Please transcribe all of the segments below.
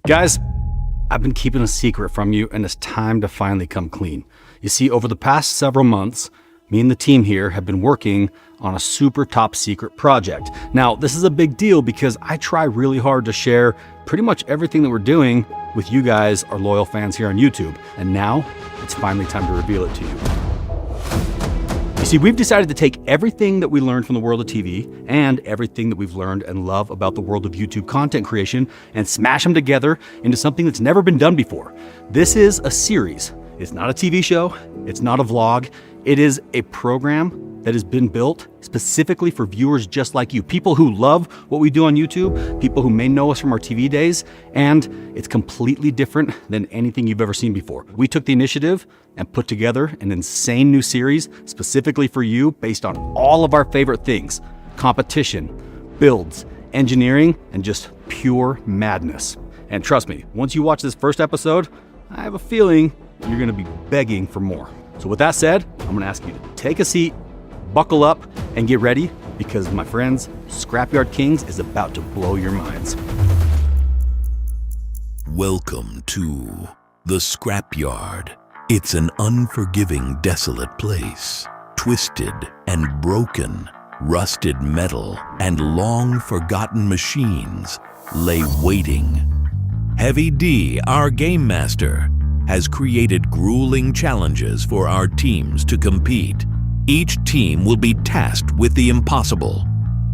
Guys, I've been keeping a secret from you, and it's time to finally come clean. You see, over the past several months, me and the team here have been working on a super top secret project. Now, this is a big deal because I try really hard to share pretty much everything that we're doing with you guys, our loyal fans here on YouTube. And now it's finally time to reveal it to you. You see, we've decided to take everything that we learned from the world of TV and everything that we've learned and love about the world of YouTube content creation and smash them together into something that's never been done before. This is a series. It's not a TV show. It's not a vlog. It is a program that has been built specifically for viewers just like you, people who love what we do on YouTube, people who may know us from our TV days, and it's completely different than anything you've ever seen before. We took the initiative and put together an insane new series specifically for you based on all of our favorite things: competition, builds, engineering, and just pure madness. And trust me, once you watch this first episode, I have a feeling you're gonna be begging for more. So with that said, I'm gonna ask you to take a seat, buckle up, and get ready, because my friends, Scrapyard Kings is about to blow your minds. Welcome to the Scrapyard. It's an unforgiving, desolate place. Twisted and broken, rusted metal, and long-forgotten machines lay waiting. Heavy D, our game master, has created grueling challenges for our teams to compete. Each team will be tasked with the impossible.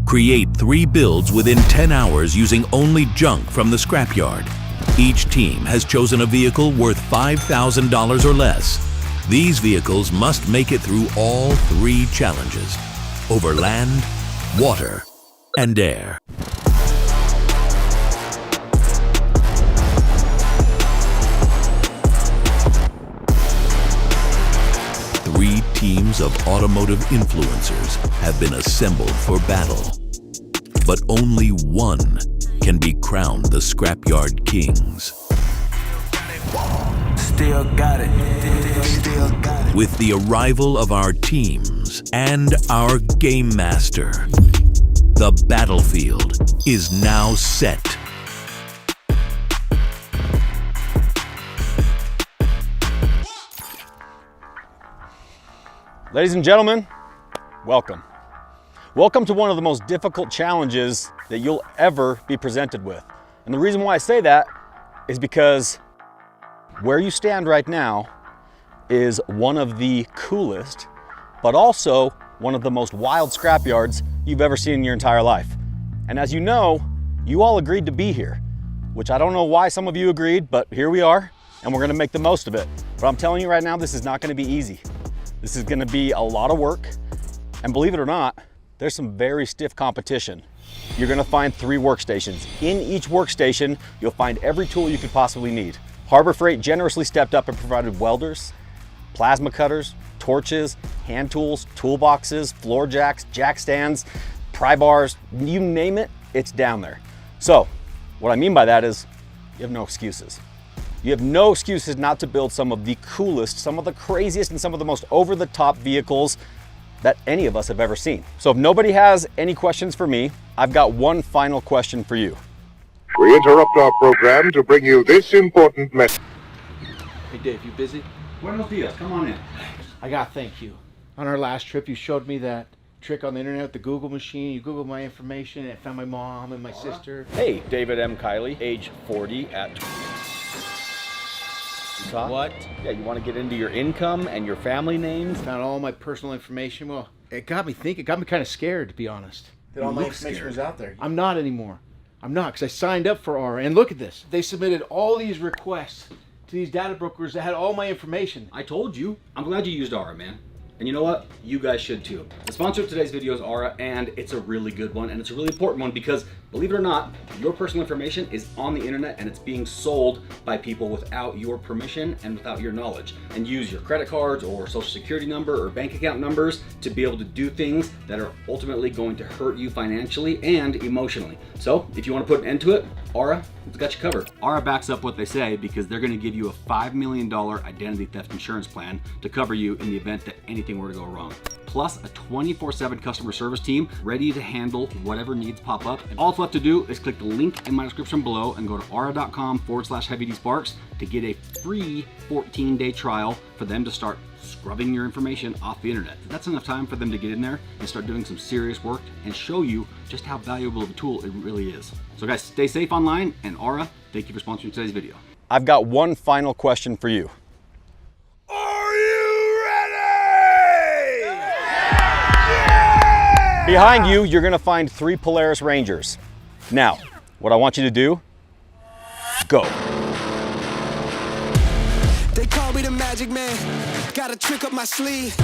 Create 3 builds within 10 hours using only junk from the scrapyard. Each team has chosen a vehicle worth $5,000 or less. These vehicles must make it through all 3 challenges: over land, water, and air. Teams of automotive influencers have been assembled for battle, but only one can be crowned the Scrapyard Kings. Still got it. With the arrival of our teams and our game master, the battlefield is now set. Ladies and gentlemen, welcome. Welcome to one of the most difficult challenges that you'll ever be presented with. And the reason why I say that is because where you stand right now is one of the coolest, but also one of the most wild scrapyards you've ever seen in your entire life. And as you know, you all agreed to be here, which I don't know why some of you agreed, but here we are, and we're gonna make the most of it. But I'm telling you right now, this is not gonna be easy. This is gonna be a lot of work, and believe it or not, there's some very stiff competition. You're gonna find 3 workstations. In each workstation, you'll find every tool you could possibly need. Harbor Freight generously stepped up and provided welders, plasma cutters, torches, hand tools, toolboxes, floor jacks, jack stands, pry bars, you name it, it's down there. So, what I mean by that is, you have no excuses. You have no excuses not to build some of the coolest, some of the craziest, and some of the most over-the-top vehicles that any of us have ever seen. So if nobody has any questions for me, I've got one final question for you. We interrupt our program to bring you this important message. Hey Dave, you busy? Buenos dias, come on in. I gotta thank you. On our last trip, you showed me that trick on the internet with the Google machine. You Googled my information and it found my mom and my sister. Hey, David M. Kiley, age 40 at... What? Yeah, you want to get into your income and your family names? Found all my personal information. Well, it got me thinking. It got me kind of scared, to be honest. That all my information was out there. I'm not anymore. I'm not, because I signed up for Aura. And look at this. They submitted all these requests to these data brokers that had all my information. I told you. I'm glad you used Aura, man. And you know what? You guys should too. The sponsor of today's video is Aura, and it's a really good one, and it's a really important one because, believe it or not, your personal information is on the internet and it's being sold by people without your permission and without your knowledge, and use your credit cards or social security number or bank account numbers to be able to do things that are ultimately going to hurt you financially and emotionally. So if you want to put an end to it, Aura has got you covered. Aura backs up what they say because they're going to give you a $5 million identity theft insurance plan to cover you in the event that anything were to go wrong. plus a 24/7 customer service team ready to handle whatever needs pop up. And all it's left to do is click the link in my description below and go to aura.com/HeavyDSparks to get a free 14-day trial for them to start scrubbing your information off the internet. That's enough time for them to get in there and start doing some serious work and show you just how valuable of a tool it really is. So guys, stay safe online, and Aura, thank you for sponsoring today's video. I've got one final question for you. Are you ready? Yeah! Behind you, you're gonna find 3 Polaris Rangers. Now, what I want you to do, go. They call me the magic man, got a trick up my sleeve,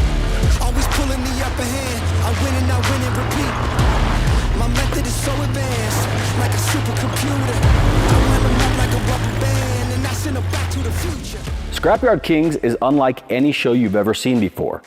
always pulling the upper hand, I win and repeat. My method is so advanced, like a supercomputer, I wind them up like a rubber band, and I send them back to the future. Scrapyard Kings is unlike any show you've ever seen before.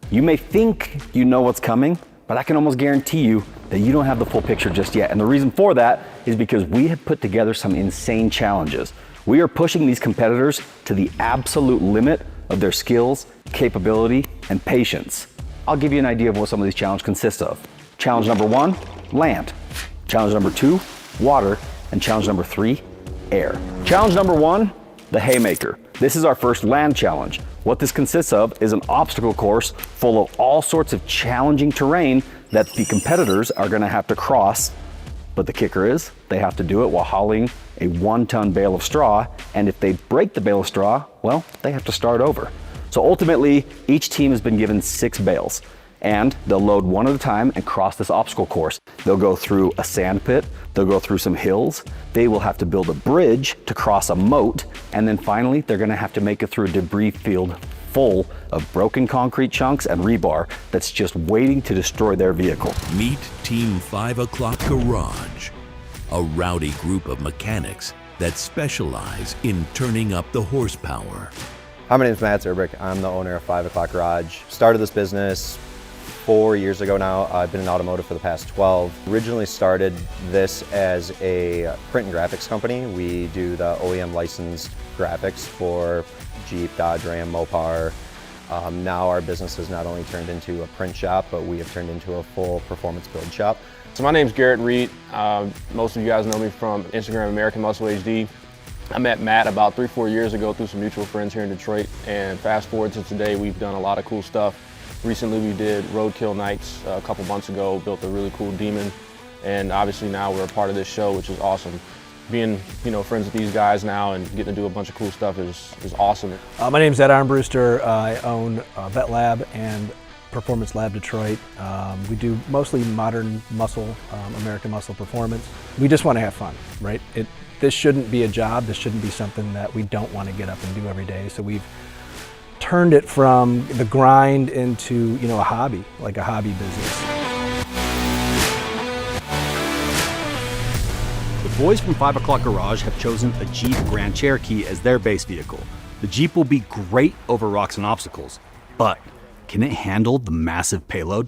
You may think you know what's coming, but I can almost guarantee you that you don't have the full picture just yet. And the reason for that is because we have put together some insane challenges. We are pushing these competitors to the absolute limit of their skills, capability, and patience. I'll give you an idea of what some of these challenges consist of. Challenge number 1, land. Challenge number 2, water. And challenge number 3, air. Challenge number 1, the haymaker. This is our first land challenge. What this consists of is an obstacle course full of all sorts of challenging terrain that the competitors are gonna have to cross. But the kicker is, they have to do it while hauling a 1-ton bale of straw, and if they break the bale of straw, well, they have to start over. So ultimately, each team has been given 6 bales, and they'll load one at a time and cross this obstacle course. They'll go through a sand pit, they'll go through some hills, they will have to build a bridge to cross a moat, and then finally, they're gonna have to make it through a debris field full of broken concrete chunks and rebar that's just waiting to destroy their vehicle. Meet Team 5 O'Clock Garage, a rowdy group of mechanics that specialize in turning up the horsepower. Hi, my name is Matt Zerbrick. I'm the owner of 5 O'Clock Garage. Started this business 4 years ago now. I've been in automotive for the past 12. Originally started this as a print and graphics company. We do the OEM licensed graphics for Jeep, Dodge, Ram, Mopar. Now our business has not only turned into a print shop, but we have turned into a full performance build shop. So my name's Garrett Reed. Most of you guys know me from Instagram, American Muscle HD. I met Matt about 3-4 years ago through some mutual friends here in Detroit, and fast forward to today, we've done a lot of cool stuff. Recently we did roadkill nights a couple months ago, built a really cool Demon, and obviously now we're a part of this show, which is awesome. Being, friends with these guys now and getting to do a bunch of cool stuff is awesome. My name's Ed Armbruster. I own Vet Lab and Performance Lab Detroit. We do mostly modern muscle, American muscle performance. We just want to have fun, right? This shouldn't be a job. This shouldn't be something that we don't want to get up and do every day. So we've turned it from the grind into, a hobby, like a hobby business. The boys from 5 O'Clock Garage have chosen a Jeep Grand Cherokee as their base vehicle. The Jeep will be great over rocks and obstacles, but can it handle the massive payload?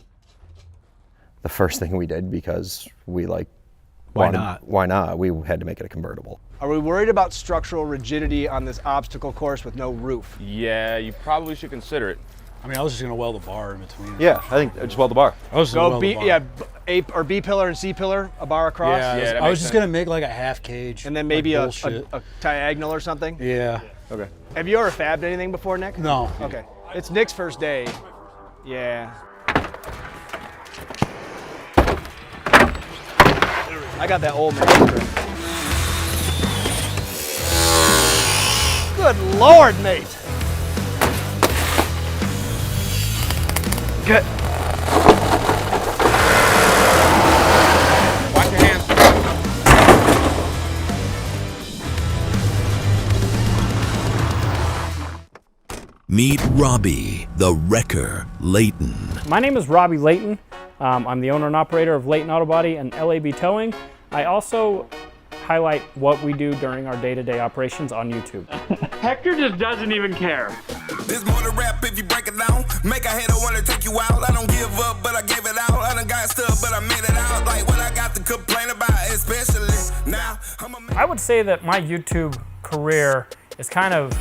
The first thing we did, because we Why not? Why not? We had to make it a convertible. Are we worried about structural rigidity on this obstacle course with no roof? Yeah, you probably should consider it. I mean, I was just gonna weld a bar in between. Yeah, I think just weld the bar. I was just gonna weld the bar. Yeah, A or B pillar and C pillar, a bar across. Yeah, I was just gonna make like a half cage. And then maybe like a diagonal or something? Yeah. Okay. Have you ever fabbed anything before, Nick? No. Okay. It's Nick's first day. Yeah. I got that old man. Good Lord, Nate. Good. Watch your hands. Meet Robbie, the Wrecker Layton. My name is Robbie Layton. I'm the owner and operator of Layton Auto Body and LAB Towing. I also highlight what we do during our day-to-day operations on YouTube. Hector just doesn't even care. There's more to rap if you break it down. Make a hater wanna take you out. I don't give up, but I gave it out. I done got stuff, but I made it out. Like what I got to complain about, especially now. I would say that my YouTube career is kind of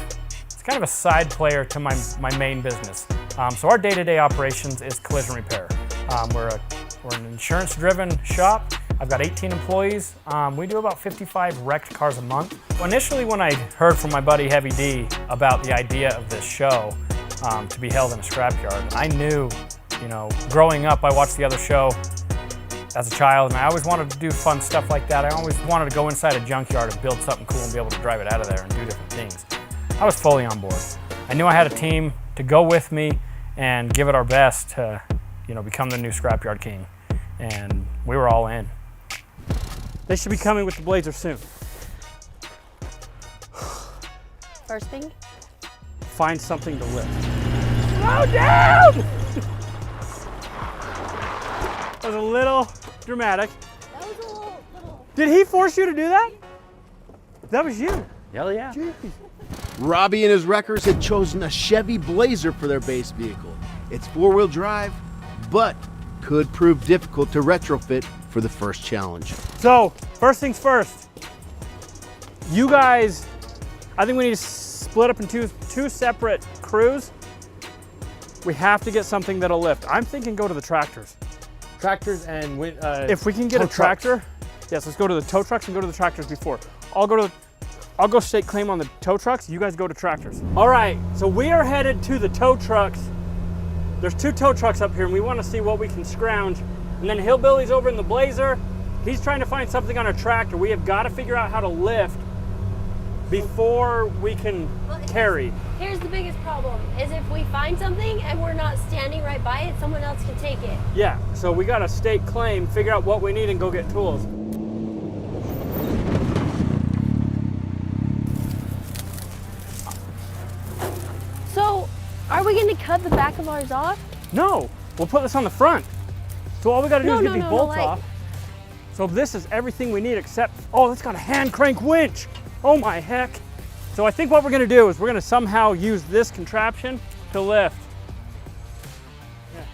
a side player to my main business. So our day-to-day operations is collision repair. We're an insurance-driven shop. I've got 18 employees. We do about 55 wrecked cars a month. Well, initially, when I heard from my buddy Heavy D about the idea of this show to be held in a scrapyard, I knew, you know, growing up, I watched the other show as a child, and I always wanted to do fun stuff like that. I always wanted to go inside a junkyard and build something cool and be able to drive it out of there and do different things. I was fully on board. I knew I had a team to go with me and give it our best to, you know, become the new Scrapyard King, and we were all in. They should be coming with the Blazer soon. First thing? Find something to lift. Slow down! That was a little dramatic. That was a little... Did he force you to do that? That was you. Hell yeah. Jeez. Robbie and his wreckers had chosen a Chevy Blazer for their base vehicle. It's four-wheel drive, but could prove difficult to retrofit for the first challenge. So, first things first. You guys, I think we need to split up into two separate crews. We have to get something that'll lift. I'm thinking go to the tractors. Tractors and if we can get a tractor, yes, let's go to the tow trucks and go to the tractors before. I'll go stake claim on the tow trucks, you guys go to tractors. All right, so we are headed to the tow trucks. There's 2 tow trucks up here and we want to see what we can scrounge. And then Hillbilly's over in the Blazer. He's trying to find something on a tractor. We have got to figure out how to lift before we can carry. Here's the biggest problem, is if we find something and we're not standing right by it, someone else can take it. Yeah, so we got to stake claim, figure out what we need and go get tools. So, are we going to cut the back of ours off? No, we'll put this on the front. So all we got to do is get these bolts like... off. So this is everything we need except, oh, it's got a hand crank winch. Oh my heck. So I think what we're gonna do is we're gonna somehow use this contraption to lift. Yeah.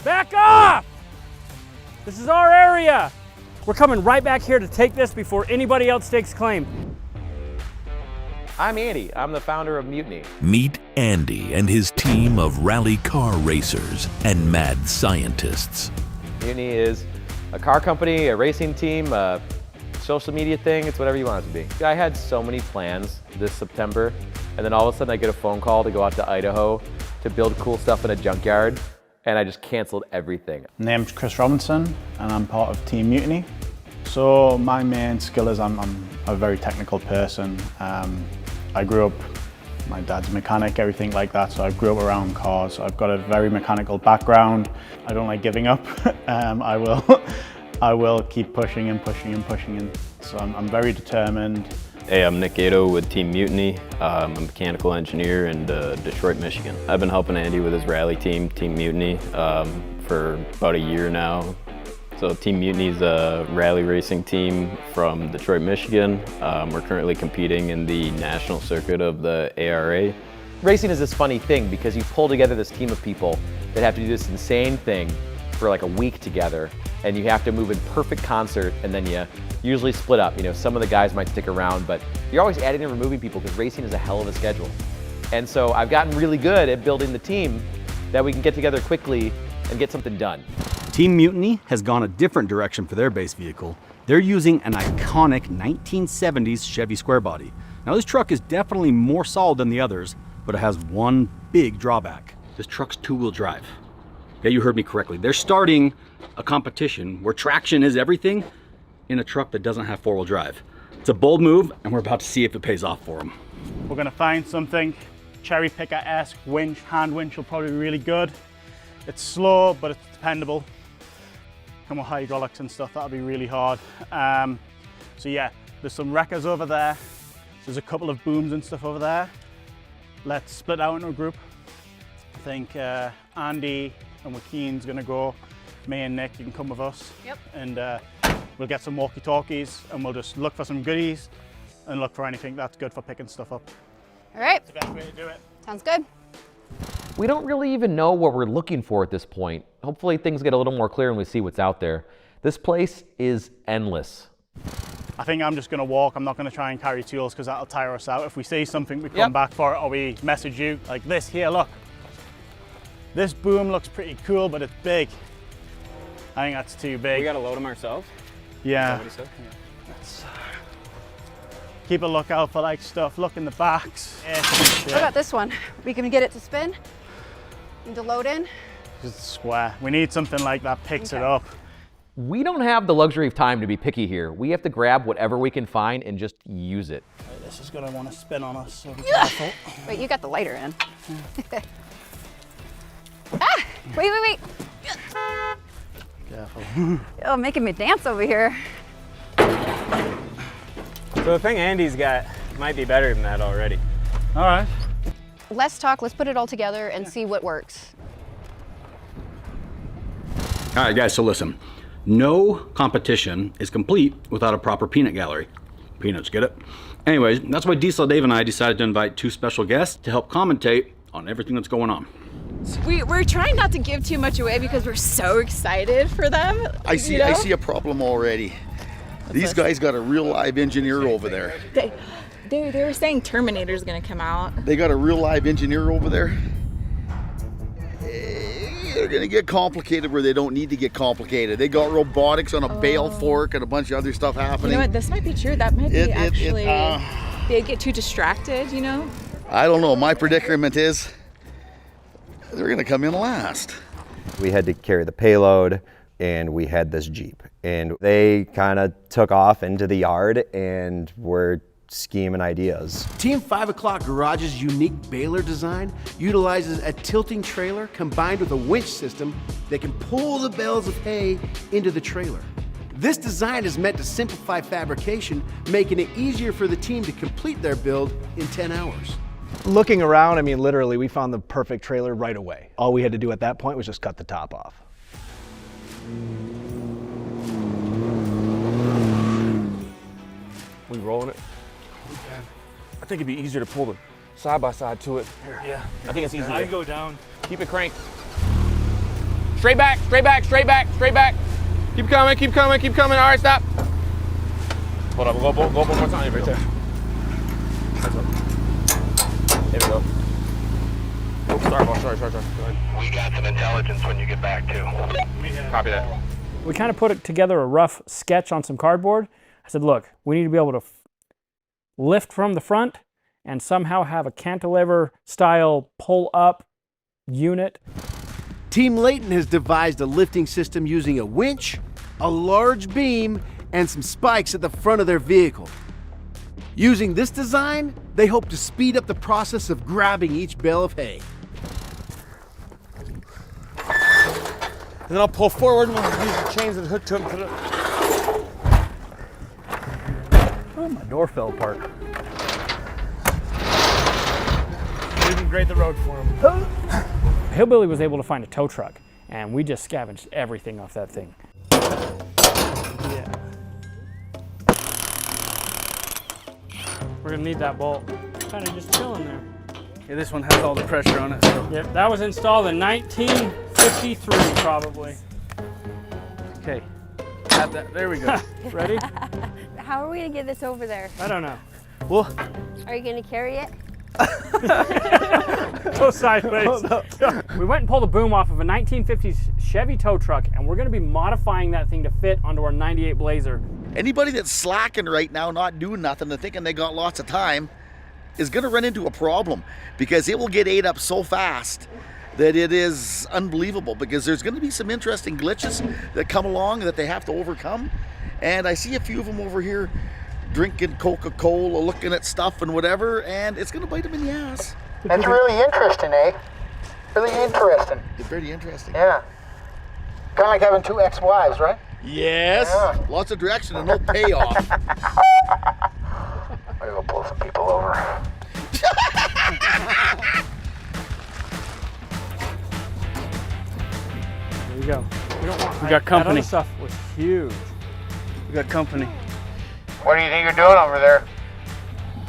Back off! This is our area. We're coming right back here to take this before anybody else takes claim. I'm Andy. I'm the founder of Mutiny. Meet Andy and his team of rally car racers and mad scientists. Mutiny is a car company, a racing team, a social media thing. It's whatever you want it to be. I had so many plans this September, and then all of a sudden I get a phone call to go out to Idaho to build cool stuff in a junkyard, and I just canceled everything. My name's Chris Robinson, and I'm part of Team Mutiny. So my main skill is I'm a very technical person. I grew up, my dad's a mechanic, everything like that, so I grew up around cars. So I've got a very mechanical background. I don't like giving up. I will keep pushing and pushing and pushing, and so I'm very determined. Hey, I'm Nick Gato with Team Mutiny. I'm a mechanical engineer in Detroit, Michigan. I've been helping Andy with his rally team, Team Mutiny, for about a year now. So Team Mutiny is a rally racing team from Detroit, Michigan. We're currently competing in the national circuit of the ARA. Racing is this funny thing because you pull together this team of people that have to do this insane thing for like a week together, and you have to move in perfect concert, and then you usually split up. You know, some of the guys might stick around, but you're always adding and removing people because racing is a hell of a schedule. And so I've gotten really good at building the team that we can get together quickly and get something done. Team Mutiny has gone a different direction for their base vehicle. They're using an iconic 1970s Chevy square body. Now this truck is definitely more solid than the others, but it has one big drawback. This truck's 2-wheel drive. Yeah, you heard me correctly. They're starting a competition where traction is everything in a truck that doesn't have 4-wheel drive. It's a bold move, and we're about to see if it pays off for them. We're gonna find something cherry picker-esque. Winch, hand winch will probably be really good. It's slow, but it's dependable. Come with hydraulics and stuff, that'll be really hard. So yeah, there's some wreckers over there. There's a couple of booms and stuff over there. Let's split out into a group. I think Andy and Joaquin's gonna go. Me and Nick, you can come with us. Yep. And we'll get some walkie-talkies and we'll just look for some goodies and look for anything that's good for picking stuff up. All right. That's the best way to do it. Sounds good. We don't really even know what we're looking for at this point. Hopefully things get a little more clear and we see what's out there. This place is endless. I think I'm just gonna walk. I'm not gonna try and carry tools because that'll tire us out. If we see something, we come back for it, or we message you like this, here, look. This boom looks pretty cool, but it's big. I think that's too big. We gotta load them ourselves? Yeah. Is that what he said? Let's keep a lookout for like stuff. Look in the backs. Yeah. What about this one? We can get it to spin and to load in. Just square. We need something like that picks it up. We don't have the luxury of time to be picky here. We have to grab whatever we can find and just use it. This is gonna want to spin on us. So be careful. Wait, you got the lighter in. Ah! Wait. Careful. Oh, making me dance over here. So the thing Andy's got might be better than that already. All right. Let's talk, let's put it all together and see what works. All right, guys, so listen. No competition is complete without a proper peanut gallery. Peanuts, get it? Anyways, that's why Diesel Dave and I decided to invite 2 special guests to help commentate on everything that's going on. We're trying not to give too much away because we're so excited for them. I see a problem already. These guys got a real live engineer over there. They were saying Terminator's gonna come out. They got a real live engineer over there. They're gonna get complicated where they don't need to get complicated. They got robotics on a bale fork and a bunch of other stuff happening. You know what? This might be true. That might be actually. They get too distracted, you know? I don't know. My predicament is they're gonna come in last. We had to carry the payload, and we had this Jeep, and they kind of took off into the yard and were scheming ideas. Team 5 O'Clock Garage's unique baler design utilizes a tilting trailer combined with a winch system that can pull the bales of hay into the trailer. This design is meant to simplify fabrication, making it easier for the team to complete their build in 10 hours. Looking around, I mean, literally, we found the perfect trailer right away. All we had to do at that point was just cut the top off. We rolling it? I think it'd be easier to pull the side by side to it. Yeah. I think it's easier. I go down. Keep it cranked. Straight back, straight back, straight back, straight back. Keep coming, keep coming, keep coming. All right, stop. Hold up, go one more time right there. There we go. Oh, sorry. Go ahead. We got some intelligence when you get back too. Copy that. We kind of put together a rough sketch on some cardboard. I said, look, we need to be able to lift from the front and somehow have a cantilever style pull up unit. Team Layton has devised a lifting system using a winch, a large beam, and some spikes at the front of their vehicle. Using this design, they hope to speed up the process of grabbing each bale of hay. And then I'll pull forward and we'll use the chains that hook to them. Put it. Oh, my door fell apart. We can grade the road for him. Hillbilly was able to find a tow truck, and we just scavenged everything off that thing. Yeah. We're gonna need that bolt. Kind of just chilling there. Yeah, this one has all the pressure on it. So. Yep, that was installed in 1953, probably. Okay. Got that. There we go. Ready? How are we gonna get this over there? I don't know. Well, Are you gonna carry it? Go sideways. We went and pulled a boom off of a 1950s Chevy tow truck, and we're going to be modifying that thing to fit onto our 98 Blazer. Anybody that's slacking right now, not doing nothing and thinking they got lots of time, is going to run into a problem because it will get ate up so fast that it is unbelievable, because there's going to be some interesting glitches that come along that they have to overcome. And I see a few of them over here drinking Coca-Cola, looking at stuff and whatever, and it's going to bite them in the ass. That's really interesting, eh? Really interesting. It's very interesting. Yeah. Kind of like having 2 ex-wives, right? Yes. Yeah. Lots of direction and no payoff. I'm gonna pull some people over. There you go. We got company. That other stuff was huge. We got company. What do you think you're doing over there?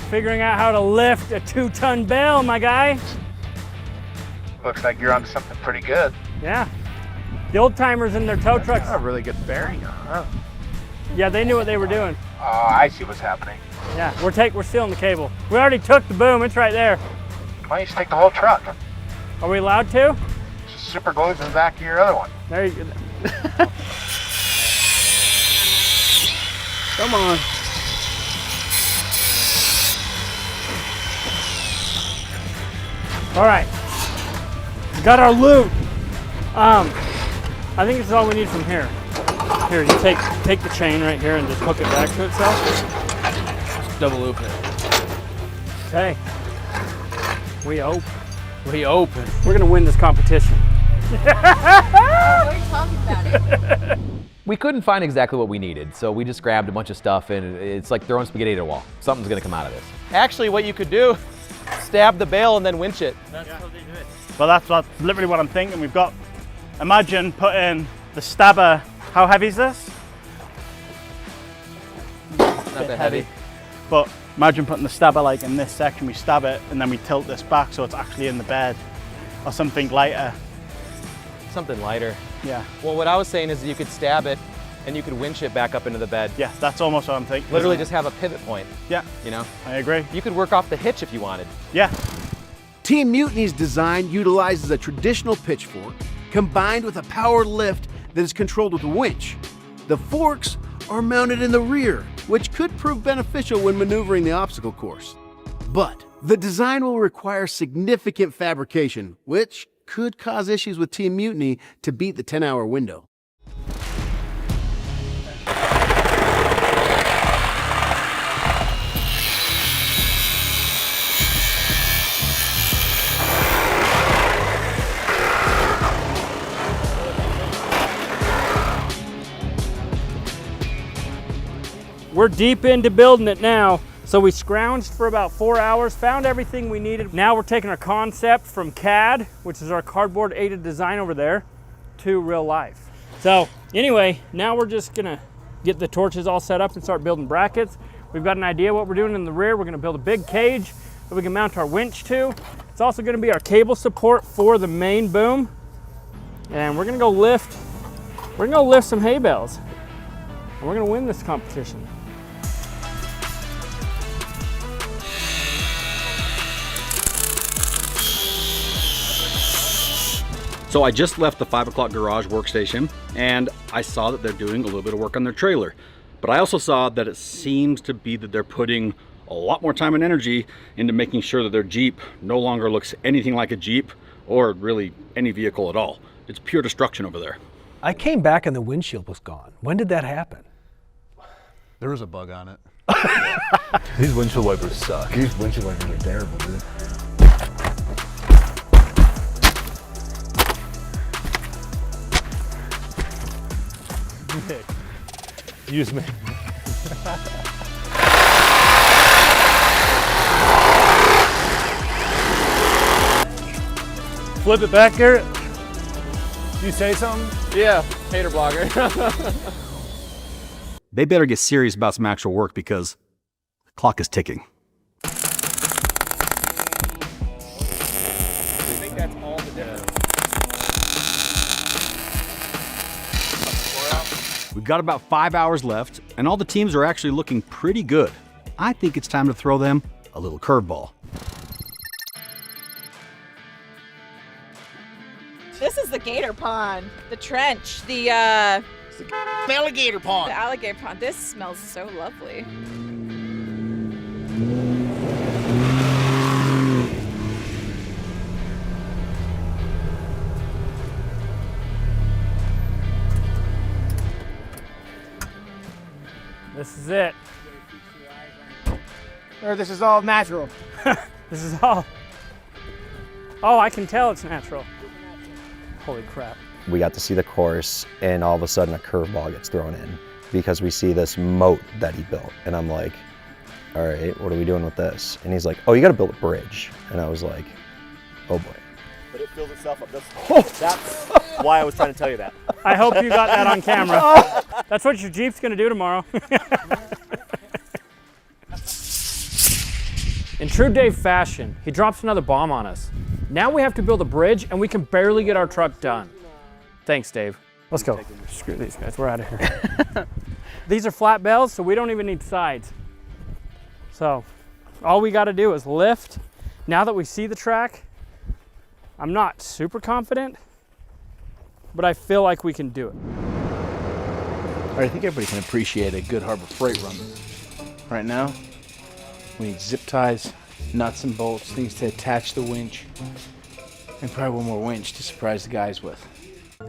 Figuring out how to lift a 2-ton bale, my guy. Looks like you're on something pretty good. Yeah. The old timers in their tow trucks. Got a really good bearing on it. Yeah, they knew what they were doing. Oh, I see what's happening. Yeah, we're stealing the cable. We already took the boom. It's right there. Why don't you just take the whole truck? Are we allowed to? Just super glues in the back of your other one. There you go. Come on. All right, we got our loot. I think this is all we need from here. Here, you take the chain right here and just hook it back to itself. Just double loop it. Okay. We open. We open. We're gonna win this competition. We're talking about it. We couldn't find exactly what we needed, so we just grabbed a bunch of stuff, and it's like throwing spaghetti at a wall. Something's gonna come out of this. Actually, what you could do, stab the bale and then winch it. That's how they do it. Well, that's literally what I'm thinking. We've got, imagine putting the stabber, how heavy is this? Not that heavy. But imagine putting the stabber like in this section, we stab it and then we tilt this back so it's actually in the bed, or something lighter. Something lighter. Yeah. Well, what I was saying is you could stab it and you could winch it back up into the bed. Yeah, that's almost what I'm thinking. Literally just have a pivot point. Yeah. You know? I agree. You could work off the hitch if you wanted. Yeah. Team Mutiny's design utilizes a traditional pitchfork combined with a power lift that is controlled with a winch. The forks are mounted in the rear, which could prove beneficial when maneuvering the obstacle course. But the design will require significant fabrication, which could cause issues with Team Mutiny to beat the 10-hour window. We're deep into building it now. So we scrounged for about 4 hours, found everything we needed. Now we're taking our concept from CAD, which is our cardboard aided design over there, to real life. So anyway, now we're just gonna get the torches all set up and start building brackets. We've got an idea what we're doing in the rear. We're gonna build a big cage that we can mount our winch to. It's also gonna be our cable support for the main boom. And we're gonna go lift some hay bales. And we're gonna win this competition. So I just left the 5 o'clock garage workstation and I saw that they're doing a little bit of work on their trailer. But I also saw that it seems to be that they're putting a lot more time and energy into making sure that their Jeep no longer looks anything like a Jeep or really any vehicle at all. It's pure destruction over there. I came back and the windshield was gone. When did that happen? There was a bug on it. These windshield wipers suck. These windshield wipers are terrible, dude. Use me. Flip it back, Garrett. You say something? Yeah, hater blogger. They better get serious about some actual work because the clock is ticking. I think that's all the difference. We've got about 5 hours left, and all the teams are actually looking pretty good. I think it's time to throw them a little curveball. This is the gator pond, the trench, the alligator pond. The alligator pond. This smells so lovely. This is it. Or this is all natural. This is all. Oh, I can tell it's natural. Holy crap. We got to see the course and all of a sudden a curveball gets thrown in because we see this moat that he built. And I'm like, all right, what are we doing with this? And he's like, oh, you got to build a bridge. And I was like, oh boy. But it fills itself up. That's why I was trying to tell you that. I hope you got that on camera. That's what your Jeep's gonna do tomorrow. In true Dave fashion, he drops another bomb on us. Now we have to build a bridge and we can barely get our truck done. Thanks, Dave. Let's go. Screw these guys, we're out of here. These are flat bales, so we don't even need sides. So all we gotta do is lift. Now that we see the track, I'm not super confident, but I feel like we can do it. I think everybody can appreciate a good Harbor Freight run. Right now, we need zip ties, nuts and bolts, things to attach the winch, and probably one more winch to surprise the guys with.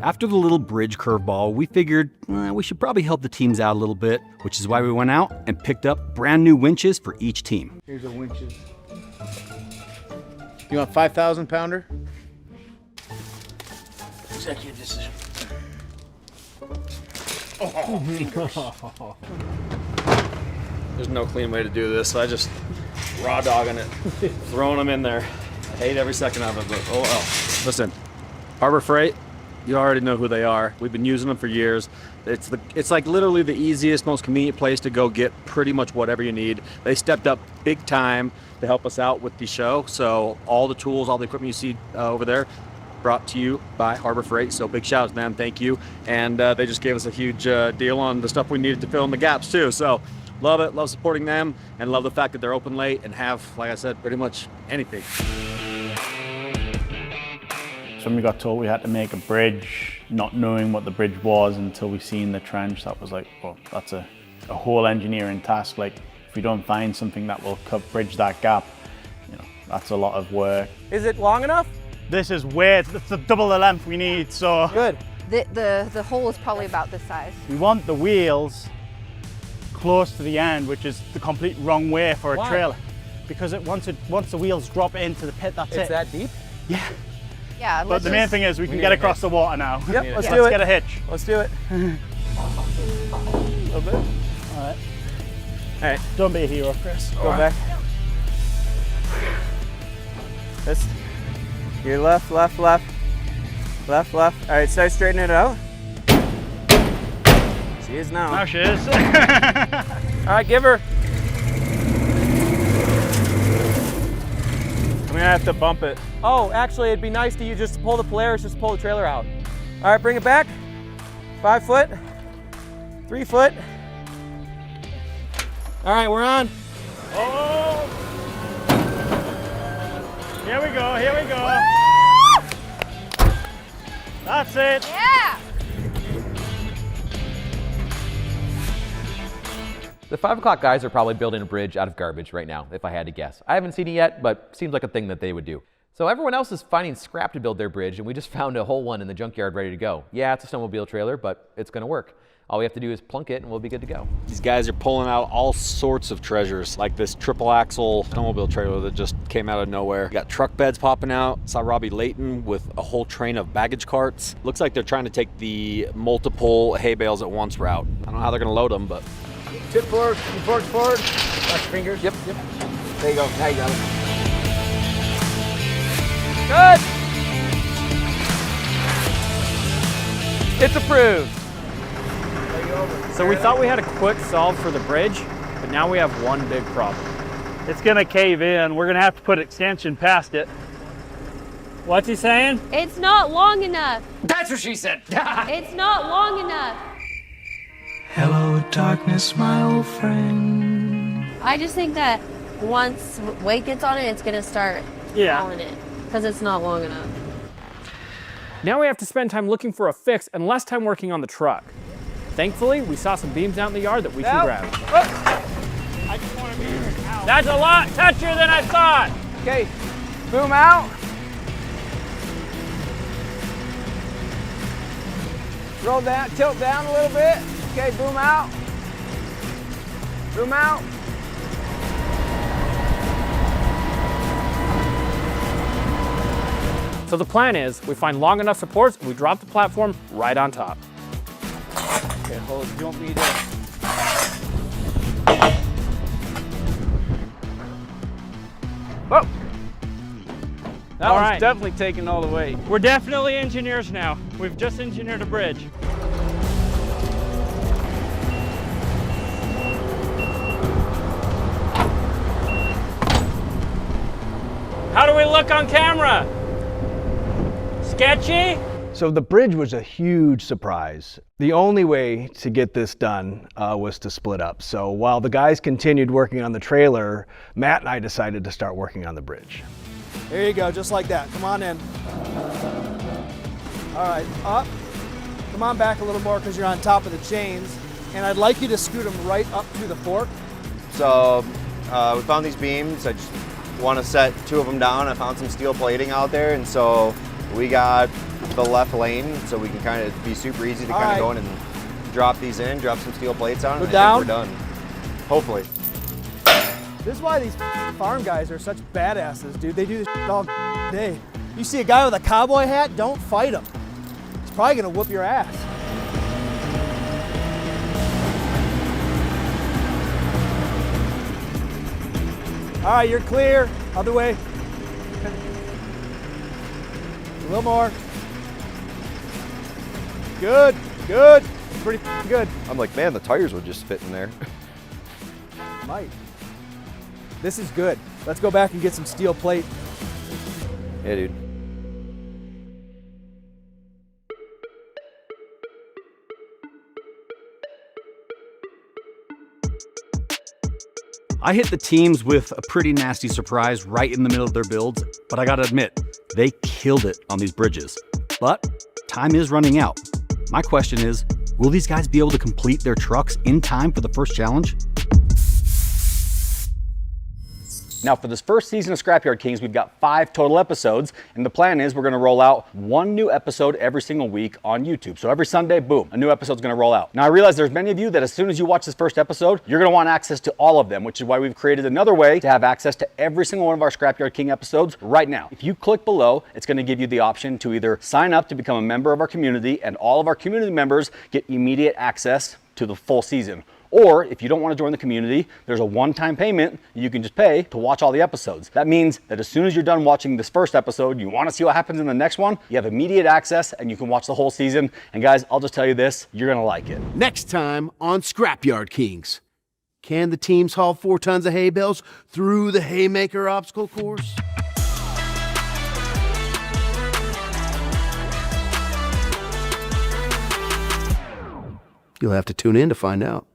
After the little bridge curveball, we figured we should probably help the teams out a little bit, which is why we went out and picked up brand new winches for each team. Here's the winches. You want 5,000 pounder? Check your decision. There's no clean way to do this, so I just raw dogging it, throwing them in there. I hate every second of it, but oh well. Listen, Harbor Freight, you already know who they are. We've been using them for years. It's like literally the easiest, most convenient place to go get pretty much whatever you need. They stepped up big time to help us out with the show. So all the tools, all the equipment you see over there, brought to you by Harbor Freight. So big shout out to them, thank you. And they just gave us a huge deal on the stuff we needed to fill in the gaps too. So love it, love supporting them, and love the fact that they're open late and have, like I said, pretty much anything. So when we got told we had to make a bridge, not knowing what the bridge was until we seen the trench, that was like, well, that's a whole engineering task. Like, if we don't find something that will bridge that gap, you know, that's a lot of work. Is it long enough? This is way, it's double the length we need, so. Good. The hole is probably about this size. We want the wheels close to the end, which is the complete wrong way for a trailer. Because once the wheels drop into the pit, that's it. It's that deep? Yeah. Yeah, but the main thing is we can get across the water now. Yep, let's do it. Let's get a hitch. Let's do it. A little bit. All right. All right. Don't be a hero, Chris. Go back. This. Your left, left, left. Left, left. All right, start straightening it out. She is now. Now she is. All right, give her. I'm gonna have to bump it. Oh, actually, it'd be nice to you just to pull the Polaris, just pull the trailer out. All right, bring it back. 5 foot, 3 foot. All right, we're on. Oh! Here we go, here we go. Woo! That's it. Yeah! The 5 o'clock guys are probably building a bridge out of garbage right now, if I had to guess. I haven't seen it yet, but seems like a thing that they would do. So everyone else is finding scrap to build their bridge, and we just found a whole one in the junkyard ready to go. Yeah, it's a snowmobile trailer, but it's gonna work. All we have to do is plunk it and we'll be good to go. These guys are pulling out all sorts of treasures, like this triple axle snowmobile trailer that just came out of nowhere. We got truck beds popping out. Saw Robbie Layton with a whole train of baggage carts. Looks like they're trying to take the multiple hay bales at once route. I don't know how they're gonna load them, but. Tip forward, forward, forward. Watch your fingers. Yep, yep. There you go, now you got it. Good. It's approved. So we thought we had a quick solve for the bridge, but now we have one big problem. It's gonna cave in. We're gonna have to put extension past it. What's he saying? It's not long enough. That's what she said. It's not long enough. Hello, darkness, my old friend. I just think that once weight gets on it, it's gonna start falling it because it's not long enough. Now we have to spend time looking for a fix and less time working on the truck. Thankfully, we saw some beams out in the yard that we can grab. I just want to be out. That's a lot touchier than I thought. Okay, boom out. Roll down, tilt down a little bit. Okay, boom out. Boom out. So the plan is we find long enough supports and we drop the platform right on top. Okay, hold. Do you want me to? Whoa! That one's definitely taking all the weight. We're definitely engineers now. We've just engineered a bridge. How do we look on camera? Sketchy? So the bridge was a huge surprise. The only way to get this done was to split up. So while the guys continued working on the trailer, Matt and I decided to start working on the bridge. There you go, just like that. Come on in. All right, up, Come on back a little more because you're on top of the chains. And I'd like you to scoot them right up to the fork. So we found these beams. I just want to set 2 of them down. I found some steel plating out there, and so we got the left lane so we can kind of be super easy to kind of go in and drop these in, drop some steel plates on, and I think we're done. Hopefully. This is why these farm guys are such badasses, dude. They do this all day. You see a guy with a cowboy hat, don't fight him. He's probably gonna whoop your ass. All right, you're clear. Other way. A little more. Good, good. Pretty good. I'm like, man, the tires would just fit in there. Might. This is good. Let's go back and get some steel plate. Yeah, dude. I hit the teams with a pretty nasty surprise right in the middle of their builds, but I gotta admit, they killed it on these bridges. But time is running out. My question is, will these guys be able to complete their trucks in time for the first challenge? Now, for this first season of Scrapyard Kings, we've got 5 total episodes, and the plan is we're gonna roll out 1 new episode every single week on YouTube. So every Sunday, boom, a new episode's gonna roll out. Now, I realize there's many of you that as soon as you watch this first episode, you're gonna want access to all of them, which is why we've created another way to have access to every single one of our Scrapyard King episodes right now. If you click below, it's gonna give you the option to either sign up to become a member of our community, and all of our community members get immediate access to the full season. Or if you don't want to join the community, there's a one-time payment you can just pay to watch all the episodes. That means that as soon as you're done watching this first episode, you want to see what happens in the next one, you have immediate access and you can watch the whole season. And guys, I'll just tell you this, you're gonna like it. Next time on Scrapyard Kings, can the teams haul 4 tons of hay bales through the Haymaker obstacle course? You'll have to tune in to find out.